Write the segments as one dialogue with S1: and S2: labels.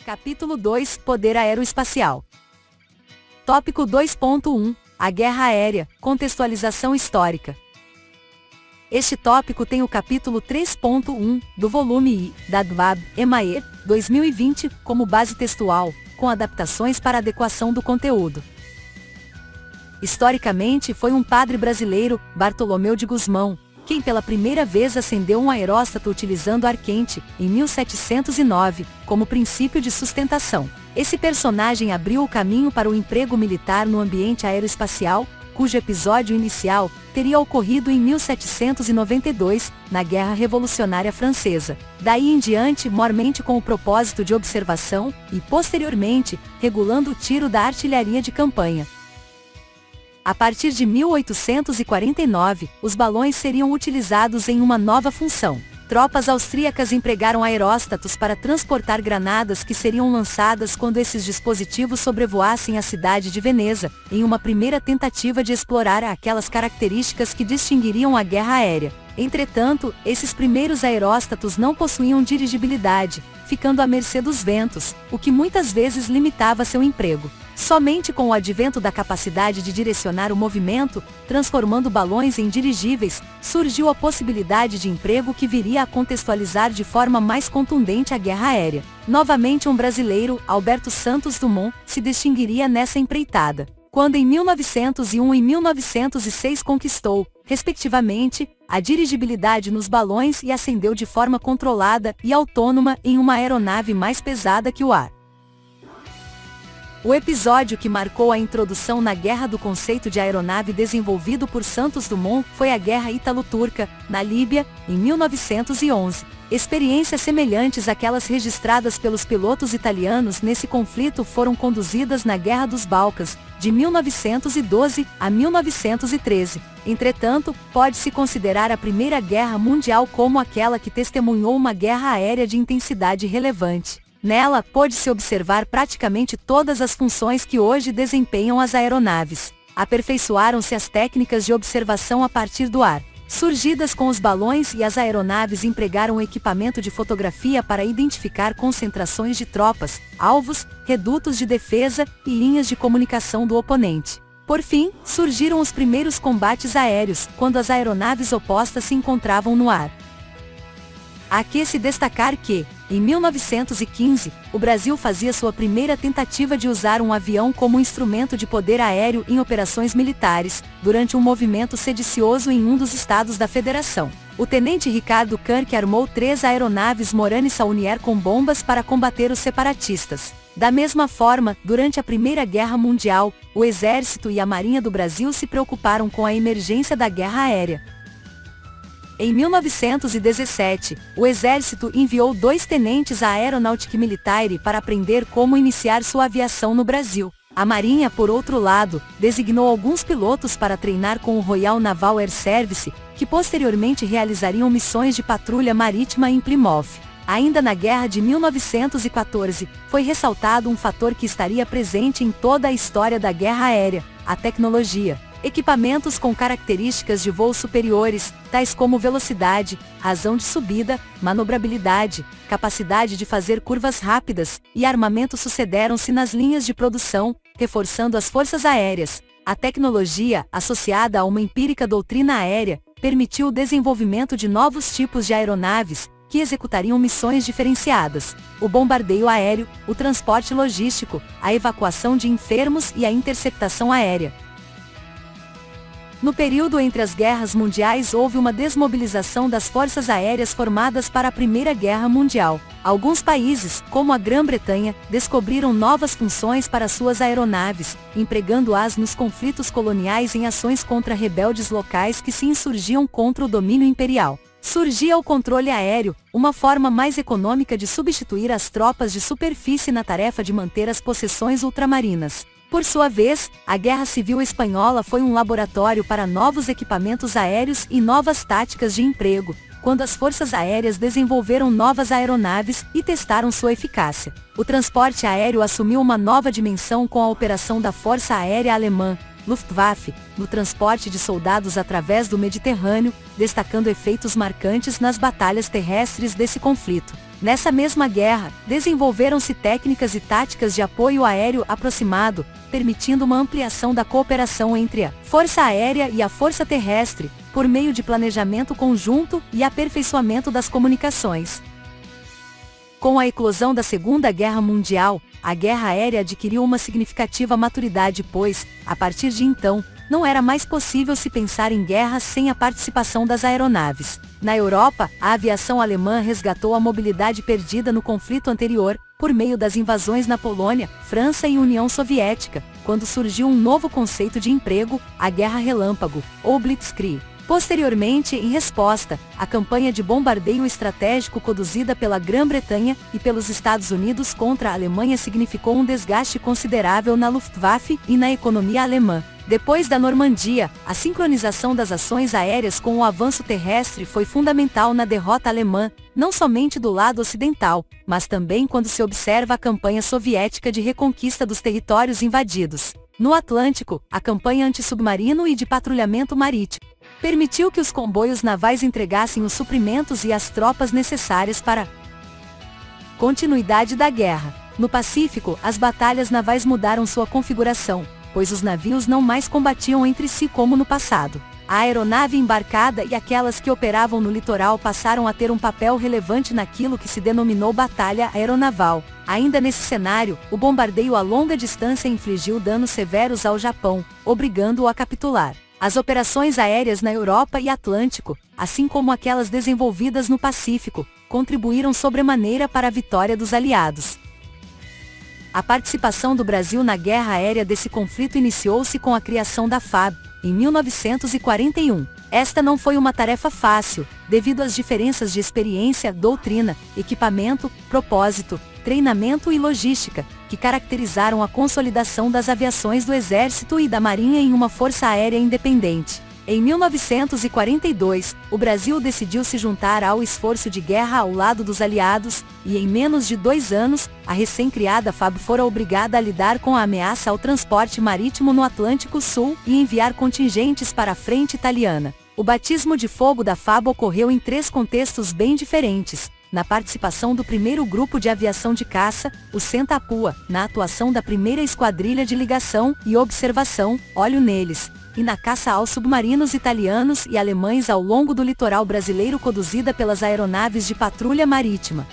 S1: Capítulo 2 – Poder aeroespacial. Tópico 2.1 – A Guerra Aérea, contextualização histórica. Este tópico tem o capítulo 3.1 do volume I, da DVAB, EMAE, 2020, como base textual, com adaptações para adequação do conteúdo. Historicamente foi um padre brasileiro, Bartolomeu de Gusmão, quem pela primeira vez acendeu um aeróstato utilizando ar quente, em 1709, como princípio de sustentação. Esse personagem abriu o caminho para o emprego militar no ambiente aeroespacial, cujo episódio inicial teria ocorrido em 1792, na Guerra Revolucionária Francesa. Daí em diante, mormente com o propósito de observação, e posteriormente, regulando o tiro da artilharia de campanha. A partir de 1849, os balões seriam utilizados em uma nova função. Tropas austríacas empregaram aeróstatos para transportar granadas que seriam lançadas quando esses dispositivos sobrevoassem a cidade de Veneza, em uma primeira tentativa de explorar aquelas características que distinguiriam a guerra aérea. Entretanto, esses primeiros aeróstatos não possuíam dirigibilidade, ficando à mercê dos ventos, o que muitas vezes limitava seu emprego. Somente com o advento da capacidade de direcionar o movimento, transformando balões em dirigíveis, surgiu a possibilidade de emprego que viria a contextualizar de forma mais contundente a guerra aérea. Novamente um brasileiro, Alberto Santos Dumont, se distinguiria nessa empreitada, quando em 1901 e 1906 conquistou, respectivamente, a dirigibilidade nos balões e ascendeu de forma controlada e autônoma em uma aeronave mais pesada que o ar. O episódio que marcou a introdução na guerra do conceito de aeronave desenvolvido por Santos Dumont foi a Guerra Ítalo-Turca, na Líbia, em 1911. Experiências semelhantes àquelas registradas pelos pilotos italianos nesse conflito foram conduzidas na Guerra dos Balcãs, de 1912 a 1913. Entretanto, pode-se considerar a Primeira Guerra Mundial como aquela que testemunhou uma guerra aérea de intensidade relevante. Nela, pôde-se observar praticamente todas as funções que hoje desempenham as aeronaves. Aperfeiçoaram-se as técnicas de observação a partir do ar. Surgidas com os balões e as aeronaves empregaram equipamento de fotografia para identificar concentrações de tropas, alvos, redutos de defesa e linhas de comunicação do oponente. Por fim, surgiram os primeiros combates aéreos, quando as aeronaves opostas se encontravam no ar. Há que se destacar que, em 1915, o Brasil fazia sua primeira tentativa de usar um avião como instrumento de poder aéreo em operações militares, durante um movimento sedicioso em um dos estados da Federação. O tenente Ricardo Kirk armou 3 aeronaves Morane Saunier com bombas para combater os separatistas. Da mesma forma, durante a Primeira Guerra Mundial, o Exército e a Marinha do Brasil se preocuparam com a emergência da guerra aérea. Em 1917, o Exército enviou 2 tenentes à Aeronautica Militare para aprender como iniciar sua aviação no Brasil. A Marinha, por outro lado, designou alguns pilotos para treinar com o Royal Naval Air Service, que posteriormente realizariam missões de patrulha marítima em Plymouth. Ainda na Guerra de 1914, foi ressaltado um fator que estaria presente em toda a história da guerra aérea: a tecnologia. Equipamentos com características de voo superiores, tais como velocidade, razão de subida, manobrabilidade, capacidade de fazer curvas rápidas, e armamento sucederam-se nas linhas de produção, reforçando as forças aéreas. A tecnologia, associada a uma empírica doutrina aérea, permitiu o desenvolvimento de novos tipos de aeronaves, que executariam missões diferenciadas: o bombardeio aéreo, o transporte logístico, a evacuação de enfermos e a interceptação aérea. No período entre as guerras mundiais houve uma desmobilização das forças aéreas formadas para a Primeira Guerra Mundial. Alguns países, como a Grã-Bretanha, descobriram novas funções para suas aeronaves, empregando-as nos conflitos coloniais em ações contra rebeldes locais que se insurgiam contra o domínio imperial. Surgia o controle aéreo, uma forma mais econômica de substituir as tropas de superfície na tarefa de manter as possessões ultramarinas. Por sua vez, a Guerra Civil Espanhola foi um laboratório para novos equipamentos aéreos e novas táticas de emprego, quando as forças aéreas desenvolveram novas aeronaves e testaram sua eficácia. O transporte aéreo assumiu uma nova dimensão com a operação da Força Aérea Alemã, Luftwaffe, no transporte de soldados através do Mediterrâneo, destacando efeitos marcantes nas batalhas terrestres desse conflito. Nessa mesma guerra, desenvolveram-se técnicas e táticas de apoio aéreo aproximado, permitindo uma ampliação da cooperação entre a Força Aérea e a Força Terrestre, por meio de planejamento conjunto e aperfeiçoamento das comunicações. Com a eclosão da Segunda Guerra Mundial, a guerra aérea adquiriu uma significativa maturidade pois, a partir de então, não era mais possível se pensar em guerra sem a participação das aeronaves. Na Europa, a aviação alemã resgatou a mobilidade perdida no conflito anterior, por meio das invasões na Polônia, França e União Soviética, quando surgiu um novo conceito de emprego, a Guerra Relâmpago, ou Blitzkrieg. Posteriormente, em resposta, a campanha de bombardeio estratégico conduzida pela Grã-Bretanha e pelos Estados Unidos contra a Alemanha significou um desgaste considerável na Luftwaffe e na economia alemã. Depois da Normandia, a sincronização das ações aéreas com o avanço terrestre foi fundamental na derrota alemã, não somente do lado ocidental, mas também quando se observa a campanha soviética de reconquista dos territórios invadidos. No Atlântico, a campanha antissubmarino e de patrulhamento marítimo permitiu que os comboios navais entregassem os suprimentos e as tropas necessárias para a continuidade da guerra. No Pacífico, as batalhas navais mudaram sua configuração, pois os navios não mais combatiam entre si como no passado. A aeronave embarcada e aquelas que operavam no litoral passaram a ter um papel relevante naquilo que se denominou batalha aeronaval. Ainda nesse cenário, o bombardeio a longa distância infligiu danos severos ao Japão, obrigando-o a capitular. As operações aéreas na Europa e Atlântico, assim como aquelas desenvolvidas no Pacífico, contribuíram sobremaneira para a vitória dos aliados. A participação do Brasil na guerra aérea desse conflito iniciou-se com a criação da FAB, em 1941. Esta não foi uma tarefa fácil, devido às diferenças de experiência, doutrina, equipamento, propósito, treinamento e logística, que caracterizaram a consolidação das aviações do Exército e da Marinha em uma força aérea independente. Em 1942, o Brasil decidiu se juntar ao esforço de guerra ao lado dos aliados, e em menos de 2 anos, a recém-criada FAB fora obrigada a lidar com a ameaça ao transporte marítimo no Atlântico Sul e enviar contingentes para a frente italiana. O batismo de fogo da FAB ocorreu em 3 contextos bem diferentes. Na participação do primeiro grupo de aviação de caça, o Sentapua, na atuação da primeira esquadrilha de ligação e observação, olho neles, e na caça aos submarinos italianos e alemães ao longo do litoral brasileiro conduzida pelas aeronaves de patrulha marítima.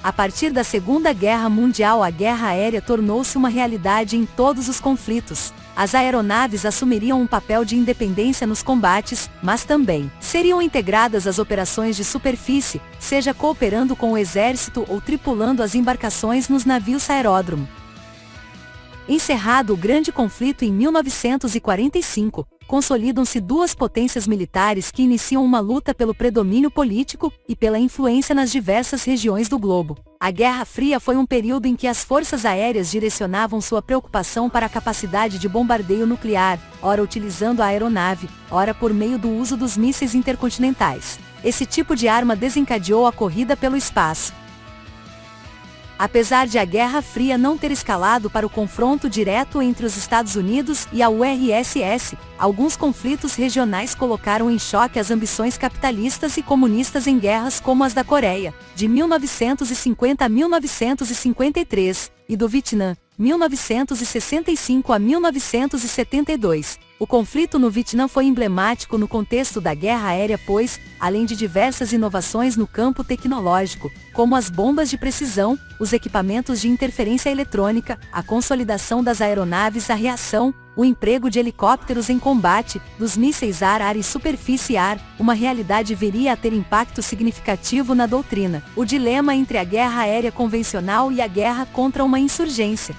S1: A partir da Segunda Guerra Mundial, a guerra aérea tornou-se uma realidade em todos os conflitos. As aeronaves assumiriam um papel de independência nos combates, mas também seriam integradas às operações de superfície, seja cooperando com o exército ou tripulando as embarcações nos navios aeródromo. Encerrado o grande conflito em 1945, consolidam-se 2 potências militares que iniciam uma luta pelo predomínio político e pela influência nas diversas regiões do globo. A Guerra Fria foi um período em que as forças aéreas direcionavam sua preocupação para a capacidade de bombardeio nuclear, ora utilizando a aeronave, ora por meio do uso dos mísseis intercontinentais. Esse tipo de arma desencadeou a corrida pelo espaço. Apesar de a Guerra Fria não ter escalado para o confronto direto entre os Estados Unidos e a URSS, alguns conflitos regionais colocaram em choque as ambições capitalistas e comunistas em guerras como as da Coreia, de 1950 a 1953, e do Vietnã, 1965 a 1972. O conflito no Vietnã foi emblemático no contexto da guerra aérea pois, além de diversas inovações no campo tecnológico, como as bombas de precisão, os equipamentos de interferência eletrônica, a consolidação das aeronaves à reação, o emprego de helicópteros em combate, dos mísseis ar-ar e superfície-ar, uma realidade viria a ter impacto significativo na doutrina, o dilema entre a guerra aérea convencional e a guerra contra uma insurgência.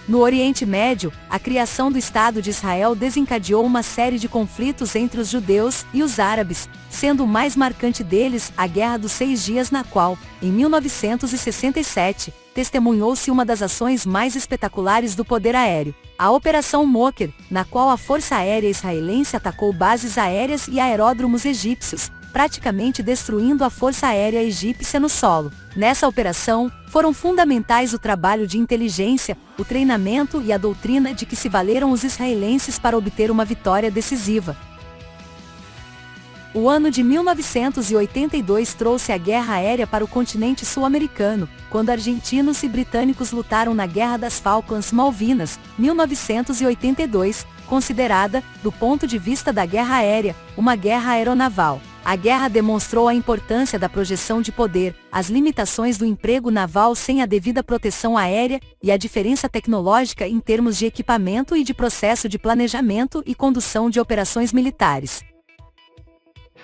S1: No Oriente Médio, a criação do Estado de Israel desencadeou uma série de conflitos entre os judeus e os árabes, sendo o mais marcante deles a Guerra dos 6 Dias, na qual, em 1967, testemunhou-se uma das ações mais espetaculares do poder aéreo, a Operação Moker, na qual a Força Aérea Israelense atacou bases aéreas e aeródromos egípcios, praticamente destruindo a Força Aérea Egípcia no solo. Nessa operação, foram fundamentais o trabalho de inteligência, o treinamento e a doutrina de que se valeram os israelenses para obter uma vitória decisiva. O ano de 1982 trouxe a guerra aérea para o continente sul-americano, quando argentinos e britânicos lutaram na Guerra das Falklands Malvinas, 1982, considerada, do ponto de vista da guerra aérea, uma guerra aeronaval. A guerra demonstrou a importância da projeção de poder, as limitações do emprego naval sem a devida proteção aérea e a diferença tecnológica em termos de equipamento e de processo de planejamento e condução de operações militares.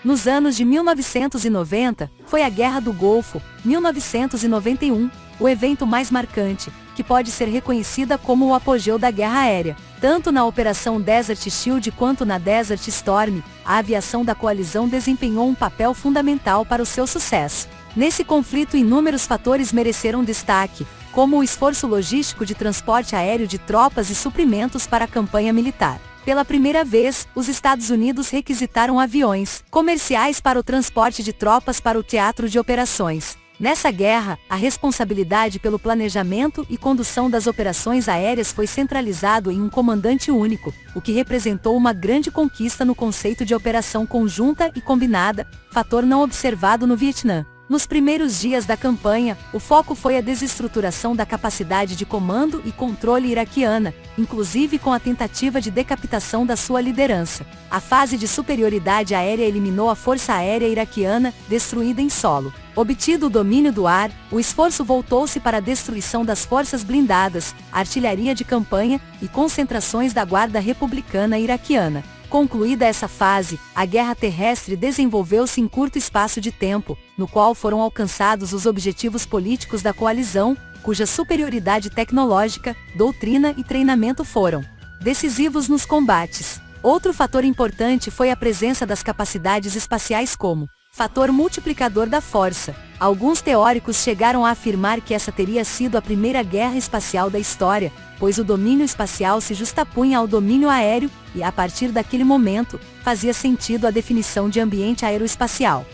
S1: Nos anos de 1990, foi a Guerra do Golfo, 1991, o evento mais marcante, que pode ser reconhecida como o apogeu da guerra aérea. Tanto na Operação Desert Shield quanto na Desert Storm, a aviação da coalizão desempenhou um papel fundamental para o seu sucesso. Nesse conflito, inúmeros fatores mereceram destaque, como o esforço logístico de transporte aéreo de tropas e suprimentos para a campanha militar. Pela primeira vez, os Estados Unidos requisitaram aviões comerciais para o transporte de tropas para o teatro de operações. Nessa guerra, a responsabilidade pelo planejamento e condução das operações aéreas foi centralizado em um comandante único, o que representou uma grande conquista no conceito de operação conjunta e combinada, fator não observado no Vietnã. Nos primeiros dias da campanha, o foco foi a desestruturação da capacidade de comando e controle iraquiana, inclusive com a tentativa de decapitação da sua liderança. A fase de superioridade aérea eliminou a força aérea iraquiana, destruída em solo. Obtido o domínio do ar, o esforço voltou-se para a destruição das forças blindadas, artilharia de campanha e concentrações da Guarda Republicana iraquiana. Concluída essa fase, a guerra terrestre desenvolveu-se em curto espaço de tempo, no qual foram alcançados os objetivos políticos da coalizão, cuja superioridade tecnológica, doutrina e treinamento foram decisivos nos combates. Outro fator importante foi a presença das capacidades espaciais como fator multiplicador da força. Alguns teóricos chegaram a afirmar que essa teria sido a primeira guerra espacial da história, pois o domínio espacial se justapunha ao domínio aéreo, e a partir daquele momento, fazia sentido a definição de ambiente aeroespacial.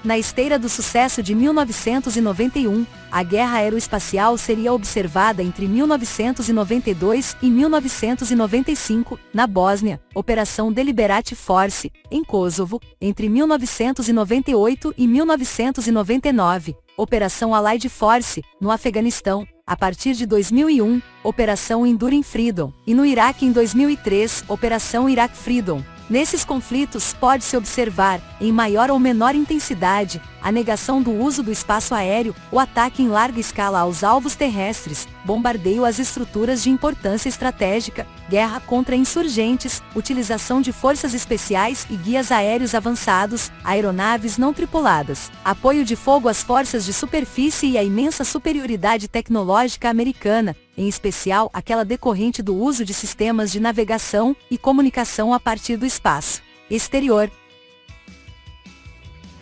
S1: Na esteira do sucesso de 1991, a guerra aeroespacial seria observada entre 1992 e 1995, na Bósnia, Operação Deliberate Force, em Kosovo, entre 1998 e 1999, Operação Allied Force, no Afeganistão, a partir de 2001, Operação Enduring Freedom, e no Iraque em 2003, Operação Iraq Freedom. Nesses conflitos pode-se observar, em maior ou menor intensidade, a negação do uso do espaço aéreo, o ataque em larga escala aos alvos terrestres, bombardeio às estruturas de importância estratégica, guerra contra insurgentes, utilização de forças especiais e guias aéreos avançados, aeronaves não tripuladas, apoio de fogo às forças de superfície e a imensa superioridade tecnológica americana, em especial aquela decorrente do uso de sistemas de navegação e comunicação a partir do espaço exterior.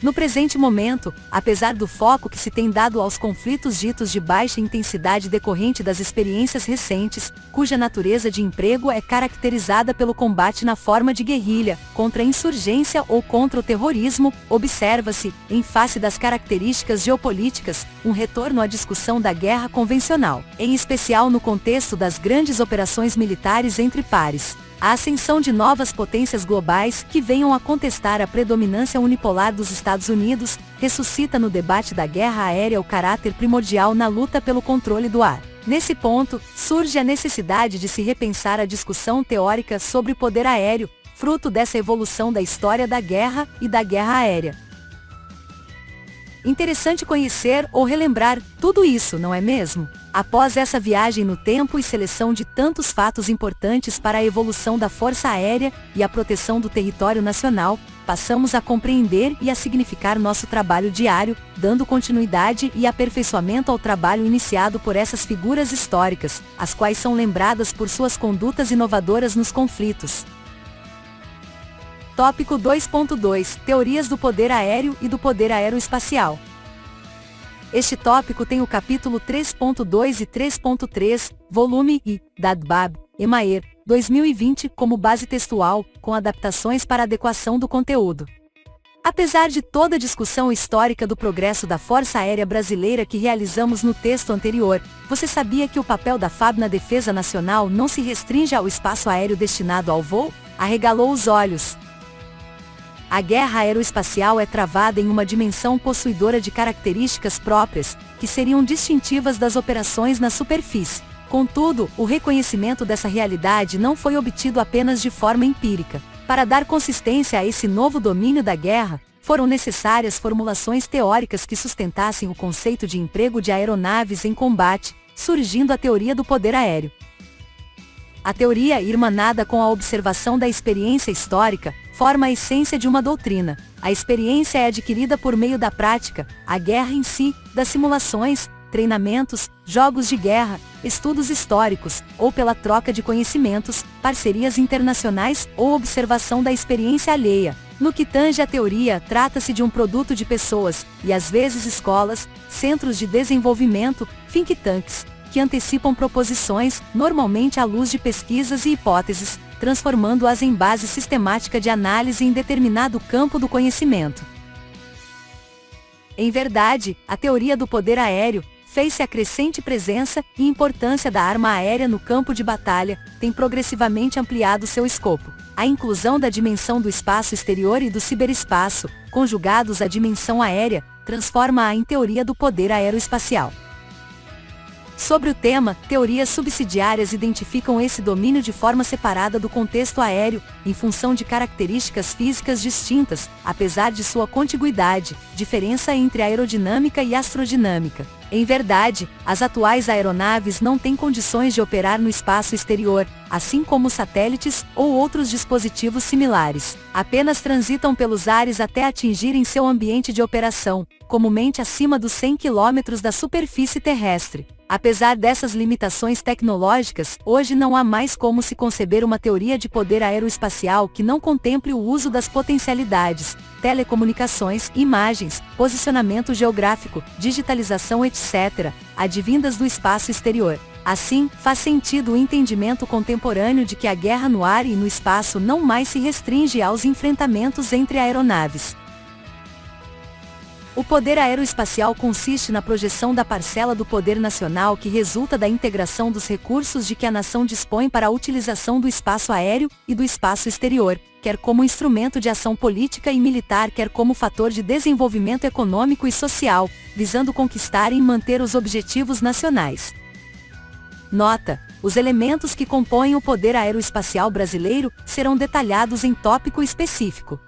S1: No presente momento, apesar do foco que se tem dado aos conflitos ditos de baixa intensidade decorrente das experiências recentes, cuja natureza de emprego é caracterizada pelo combate na forma de guerrilha, contra a insurgência ou contra o terrorismo, observa-se, em face das características geopolíticas, um retorno à discussão da guerra convencional, em especial no contexto das grandes operações militares entre pares. A ascensão de novas potências globais que venham a contestar a predominância unipolar dos Estados Unidos, ressuscita no debate da guerra aérea o caráter primordial na luta pelo controle do ar. Nesse ponto, surge a necessidade de se repensar a discussão teórica sobre o poder aéreo, fruto dessa evolução da história da guerra e da guerra aérea. Interessante conhecer ou relembrar tudo isso, não é mesmo? Após essa viagem no tempo e seleção de tantos fatos importantes para a evolução da Força Aérea e a proteção do território nacional, passamos a compreender e a significar nosso trabalho diário, dando continuidade e aperfeiçoamento ao trabalho iniciado por essas figuras históricas, as quais são lembradas por suas condutas inovadoras nos conflitos. Tópico 2.2 Teorias do poder aéreo e do poder aeroespacial. Este tópico tem o capítulo 3.2 e 3.3, volume I, Dadbab, Emaer, 2020, como base textual, com adaptações para adequação do conteúdo. Apesar de toda a discussão histórica do progresso da Força Aérea Brasileira que realizamos no texto anterior, você sabia que o papel da FAB na defesa nacional não se restringe ao espaço aéreo destinado ao voo? Arregalou os olhos. A guerra aeroespacial é travada em uma dimensão possuidora de características próprias, que seriam distintivas das operações na superfície. Contudo, o reconhecimento dessa realidade não foi obtido apenas de forma empírica. Para dar consistência a esse novo domínio da guerra, foram necessárias formulações teóricas que sustentassem o conceito de emprego de aeronaves em combate, surgindo a teoria do poder aéreo. A teoria, irmanada com a observação da experiência histórica, forma a essência de uma doutrina. A experiência é adquirida por meio da prática, a guerra em si, das simulações, treinamentos, jogos de guerra, estudos históricos, ou pela troca de conhecimentos, parcerias internacionais ou observação da experiência alheia. No que tange à teoria, trata-se de um produto de pessoas, e às vezes escolas, centros de desenvolvimento, think tanks, que antecipam proposições, normalmente à luz de pesquisas e hipóteses, transformando-as em base sistemática de análise em determinado campo do conhecimento. Em verdade, a teoria do poder aéreo, fez-se a crescente presença e importância da arma aérea no campo de batalha, tem progressivamente ampliado seu escopo. A inclusão da dimensão do espaço exterior e do ciberespaço, conjugados à dimensão aérea, transforma-a em teoria do poder aeroespacial. Sobre o tema, teorias subsidiárias identificam esse domínio de forma separada do contexto aéreo, em função de características físicas distintas, apesar de sua contiguidade, diferença entre aerodinâmica e astrodinâmica. Em verdade, as atuais aeronaves não têm condições de operar no espaço exterior, assim como satélites ou outros dispositivos similares. Apenas transitam pelos ares até atingirem seu ambiente de operação, comumente acima dos 100 km da superfície terrestre. Apesar dessas limitações tecnológicas, hoje não há mais como se conceber uma teoria de poder aeroespacial que não contemple o uso das potencialidades, telecomunicações, imagens, posicionamento geográfico, digitalização, etc., advindas do espaço exterior. Assim, faz sentido o entendimento contemporâneo de que a guerra no ar e no espaço não mais se restringe aos enfrentamentos entre aeronaves. O poder aeroespacial consiste na projeção da parcela do poder nacional que resulta da integração dos recursos de que a nação dispõe para a utilização do espaço aéreo e do espaço exterior, quer como instrumento de ação política e militar, quer como fator de desenvolvimento econômico e social, visando conquistar e manter os objetivos nacionais. Nota: os elementos que compõem o poder aeroespacial brasileiro serão detalhados em tópico específico.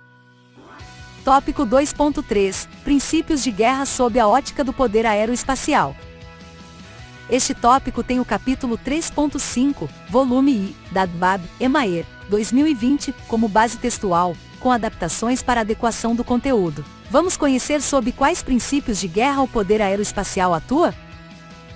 S1: Tópico 2.3 – Princípios de guerra sob a ótica do poder aeroespacial. Este tópico tem o capítulo 3.5, volume I, da DBAB, EMAER, 2020, como base textual, com adaptações para adequação do conteúdo. Vamos conhecer sob quais princípios de guerra o poder aeroespacial atua?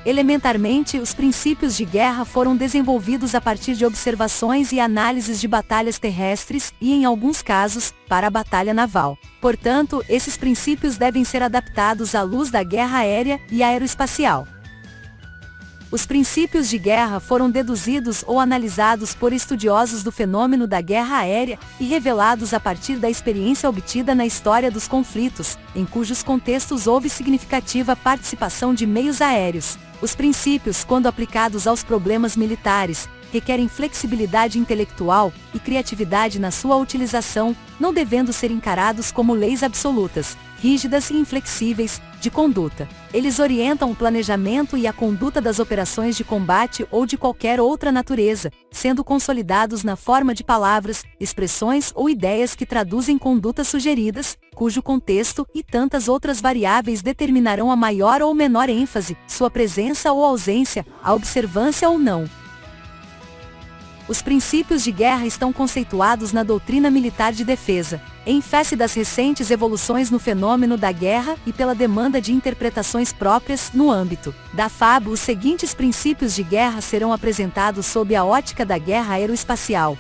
S1: Elementarmente, os princípios de guerra foram desenvolvidos a partir de observações e análises de batalhas terrestres e, em alguns casos, para a batalha naval. Portanto, esses princípios devem ser adaptados à luz da guerra aérea e aeroespacial. Os princípios de guerra foram deduzidos ou analisados por estudiosos do fenômeno da guerra aérea e revelados a partir da experiência obtida na história dos conflitos, em cujos contextos houve significativa participação de meios aéreos. Os princípios, quando aplicados aos problemas militares, requerem flexibilidade intelectual e criatividade na sua utilização, não devendo ser encarados como leis absolutas, rígidas e inflexíveis, de conduta. Eles orientam o planejamento e a conduta das operações de combate ou de qualquer outra natureza, sendo consolidados na forma de palavras, expressões ou ideias que traduzem condutas sugeridas, cujo contexto e tantas outras variáveis determinarão a maior ou menor ênfase, sua presença ou ausência, a observância ou não. Os princípios de guerra estão conceituados na doutrina militar de defesa, em face das recentes evoluções no fenômeno da guerra e pela demanda de interpretações próprias no âmbito da FAB. Os seguintes princípios de guerra serão apresentados sob a ótica da guerra aeroespacial: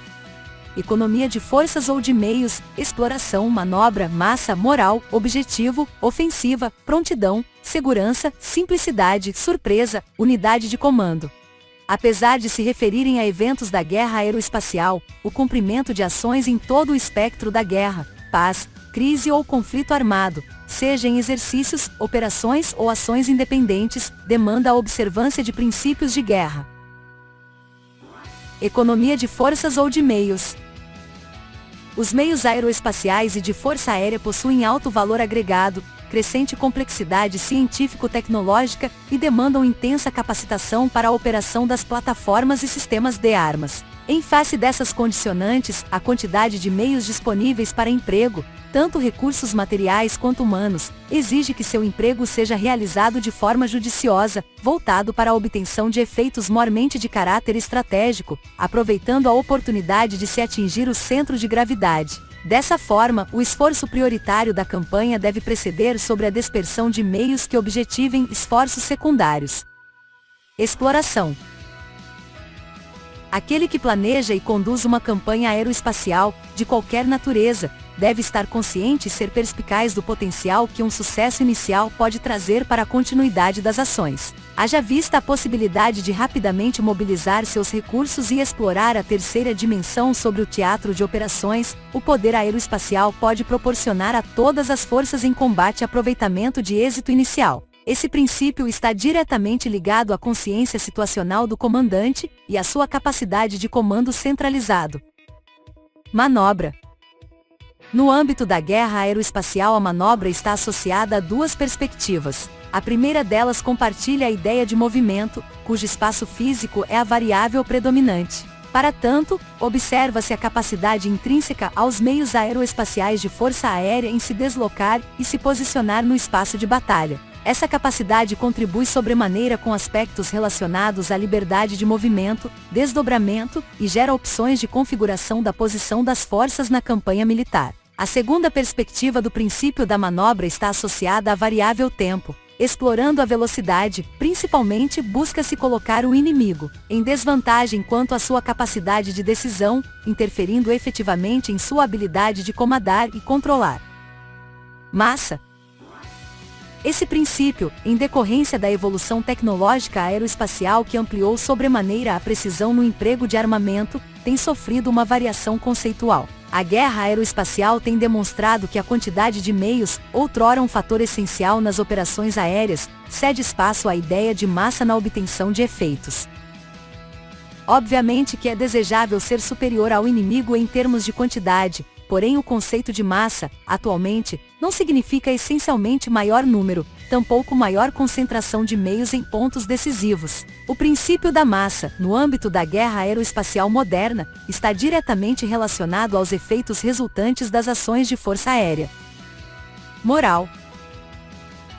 S1: economia de forças ou de meios, exploração, manobra, massa, moral, objetivo, ofensiva, prontidão, segurança, simplicidade, surpresa, unidade de comando. Apesar de se referirem a eventos da guerra aeroespacial, o cumprimento de ações em todo o espectro da guerra, paz, crise ou conflito armado, seja em exercícios, operações ou ações independentes, demanda a observância de princípios de guerra. Economia de forças ou de meios. Os meios aeroespaciais e de força aérea possuem alto valor agregado, crescente complexidade científico-tecnológica e demandam intensa capacitação para a operação das plataformas e sistemas de armas. Em face dessas condicionantes, a quantidade de meios disponíveis para emprego, tanto recursos materiais quanto humanos, exige que seu emprego seja realizado de forma judiciosa, voltado para a obtenção de efeitos mormente de caráter estratégico, aproveitando a oportunidade de se atingir o centro de gravidade. Dessa forma, o esforço prioritário da campanha deve preceder sobre a dispersão de meios que objetivem esforços secundários. Exploração. Aquele que planeja e conduz uma campanha aeroespacial, de qualquer natureza, deve estar consciente e ser perspicaz do potencial que um sucesso inicial pode trazer para a continuidade das ações. Haja vista a possibilidade de rapidamente mobilizar seus recursos e explorar a terceira dimensão sobre o teatro de operações, o poder aeroespacial pode proporcionar a todas as forças em combate aproveitamento de êxito inicial. Esse princípio está diretamente ligado à consciência situacional do comandante e à sua capacidade de comando centralizado. Manobra. No âmbito da guerra aeroespacial, a manobra está associada a duas perspectivas. A primeira delas compartilha a ideia de movimento, cujo espaço físico é a variável predominante. Para tanto, observa-se a capacidade intrínseca aos meios aeroespaciais de força aérea em se deslocar e se posicionar no espaço de batalha. Essa capacidade contribui sobremaneira com aspectos relacionados à liberdade de movimento, desdobramento, e gera opções de configuração da posição das forças na campanha militar. A segunda perspectiva do princípio da manobra está associada à variável tempo. Explorando a velocidade, principalmente busca-se colocar o inimigo em desvantagem quanto à sua capacidade de decisão, interferindo efetivamente em sua habilidade de comandar e controlar. Massa. Esse princípio, em decorrência da evolução tecnológica aeroespacial que ampliou sobremaneira a precisão no emprego de armamento, tem sofrido uma variação conceitual. A guerra aeroespacial tem demonstrado que a quantidade de meios, outrora um fator essencial nas operações aéreas, cede espaço à ideia de massa na obtenção de efeitos. Obviamente que é desejável ser superior ao inimigo em termos de quantidade, porém o conceito de massa, atualmente, não significa essencialmente maior número, tampouco maior concentração de meios em pontos decisivos. O princípio da massa, no âmbito da guerra aeroespacial moderna, está diretamente relacionado aos efeitos resultantes das ações de força aérea. Moral.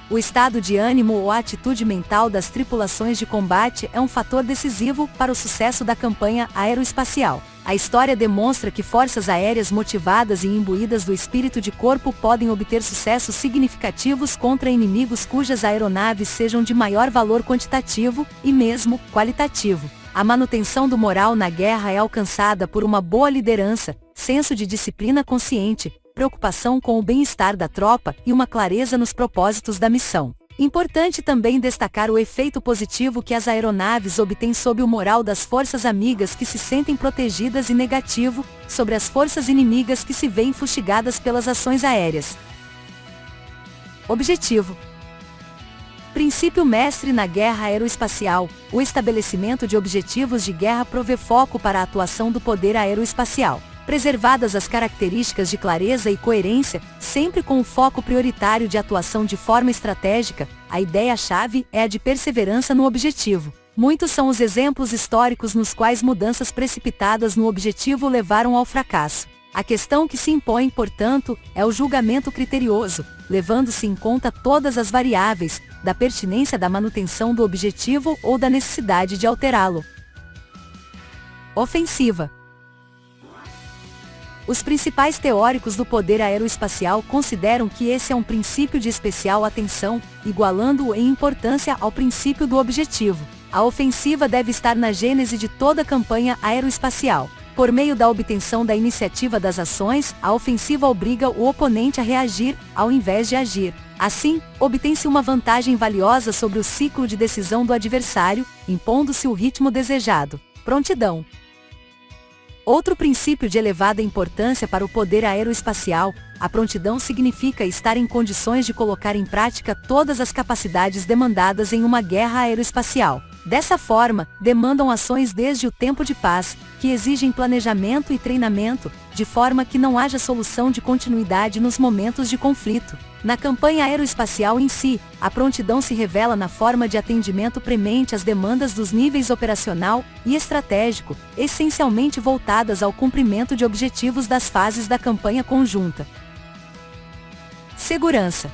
S1: O estado de ânimo ou a atitude mental das tripulações de combate é um fator decisivo para o sucesso da campanha aeroespacial. A história demonstra que forças aéreas motivadas e imbuídas do espírito de corpo podem obter sucessos significativos contra inimigos cujas aeronaves sejam de maior valor quantitativo e mesmo qualitativo. A manutenção do moral na guerra é alcançada por uma boa liderança, senso de disciplina consciente, preocupação com o bem-estar da tropa e uma clareza nos propósitos da missão. Importante também destacar o efeito positivo que as aeronaves obtêm sobre o moral das forças amigas que se sentem protegidas e negativo sobre as forças inimigas que se veem fustigadas pelas ações aéreas. Objetivo. Princípio mestre na guerra aeroespacial. O estabelecimento de objetivos de guerra provê foco para a atuação do poder aeroespacial. Preservadas as características de clareza e coerência, sempre com o foco prioritário de atuação de forma estratégica, a ideia-chave é a de perseverança no objetivo. Muitos são os exemplos históricos nos quais mudanças precipitadas no objetivo levaram ao fracasso. A questão que se impõe, portanto, é o julgamento criterioso, levando-se em conta todas as variáveis, da pertinência da manutenção do objetivo ou da necessidade de alterá-lo. Ofensiva. Os principais teóricos do poder aeroespacial consideram que esse é um princípio de especial atenção, igualando-o em importância ao princípio do objetivo. A ofensiva deve estar na gênese de toda campanha aeroespacial. Por meio da obtenção da iniciativa das ações, a ofensiva obriga o oponente a reagir, ao invés de agir. Assim, obtém-se uma vantagem valiosa sobre o ciclo de decisão do adversário, impondo-se o ritmo desejado. Prontidão. Outro princípio de elevada importância para o poder aeroespacial, a prontidão significa estar em condições de colocar em prática todas as capacidades demandadas em uma guerra aeroespacial. Dessa forma, demandam ações desde o tempo de paz, que exigem planejamento e treinamento, de forma que não haja solução de continuidade nos momentos de conflito. Na campanha aeroespacial em si, a prontidão se revela na forma de atendimento premente às demandas dos níveis operacional e estratégico, essencialmente voltadas ao cumprimento de objetivos das fases da campanha conjunta. Segurança.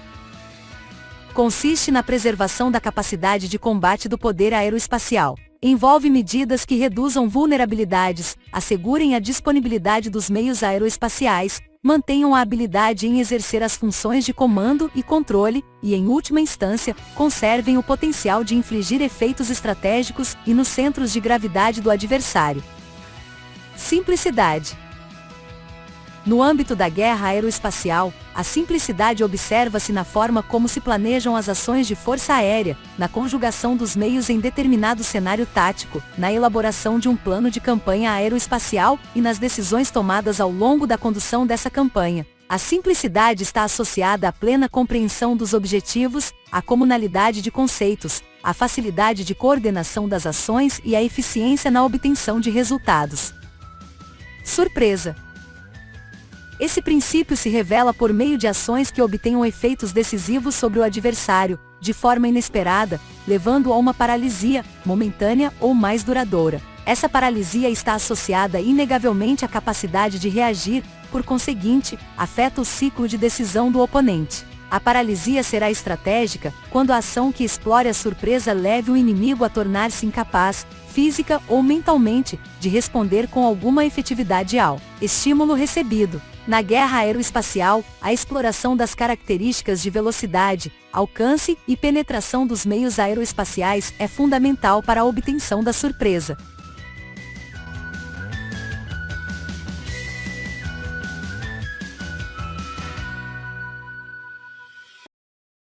S1: Consiste na preservação da capacidade de combate do poder aeroespacial. Envolve medidas que reduzam vulnerabilidades, assegurem a disponibilidade dos meios aeroespaciais, mantenham a habilidade em exercer as funções de comando e controle, e em última instância, conservem o potencial de infligir efeitos estratégicos e nos centros de gravidade do adversário. Simplicidade. No âmbito da guerra aeroespacial, a simplicidade observa-se na forma como se planejam as ações de força aérea, na conjugação dos meios em determinado cenário tático, na elaboração de um plano de campanha aeroespacial e nas decisões tomadas ao longo da condução dessa campanha. A simplicidade está associada à plena compreensão dos objetivos, à comunalidade de conceitos, à facilidade de coordenação das ações e à eficiência na obtenção de resultados. Surpresa. Esse princípio se revela por meio de ações que obtenham efeitos decisivos sobre o adversário, de forma inesperada, levando a uma paralisia, momentânea ou mais duradoura. Essa paralisia está associada inegavelmente à capacidade de reagir, por conseguinte, afeta o ciclo de decisão do oponente. A paralisia será estratégica quando a ação que explore a surpresa leve o inimigo a tornar-se incapaz, física ou mentalmente, de responder com alguma efetividade ao estímulo recebido. Na guerra aeroespacial, a exploração das características de velocidade, alcance e penetração dos meios aeroespaciais é fundamental para a obtenção da surpresa.